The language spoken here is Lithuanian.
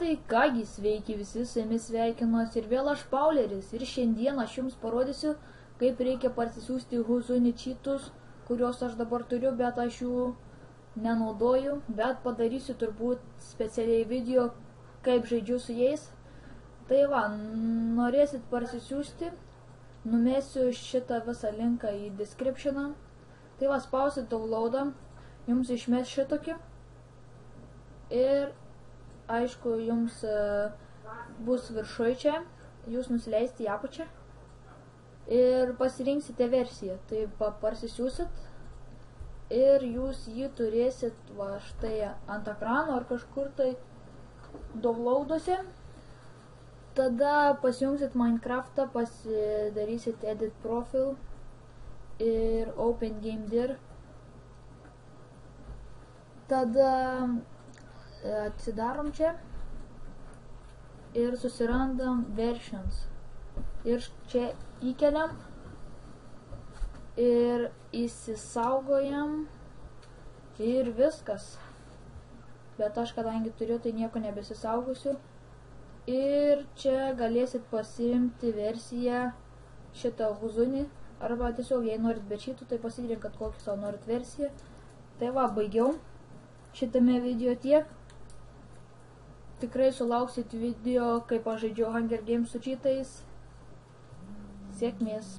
tai kągi, sveiki visi, su jumis sveikinuosi ir vėl aš Pauleris. Ir šiandien aš jums parodysiu, kaip reikia parsisiųsti Huzuni cheatus, kuriuos aš dabar turiu, bet aš jų nenaudoju. Bet padarysiu turbūt specialiai video, kaip žaidžiu su jais. Tai va, norėsit parsisiųsti, numesiu šitą visą linką į descriptioną. Tai va, spausit downloadą, jums išmes šitokį. Ir aišku, jums bus viršui čia, jūs nusileisite į apačią ir pasirinksite versiją. Tai parsisiųsit ir jūs jį turėsit va štai ant ekrano ar kažkur tai downloaduose. Tada pasijungsit Minecraftą, pasidarysit edit profile ir open game dir. Tada atsidarom čia ir susirandam versions ir čia įkeliam ir įsisaugojam ir viskas. Bet aš kadangi turiu, tai nieko nebesisaugosiu. Ir čia galėsit pasiimti versiją šitą Huzuni, arba tiesiog jei norit be cheatų, tai pasirinkat kokį savo norit versiją. Tai va, baigiau šitame video tiek. Tikrai sulauksit video, kaip aš žaidžiu Hunger Games su cheatais. Sėkmės.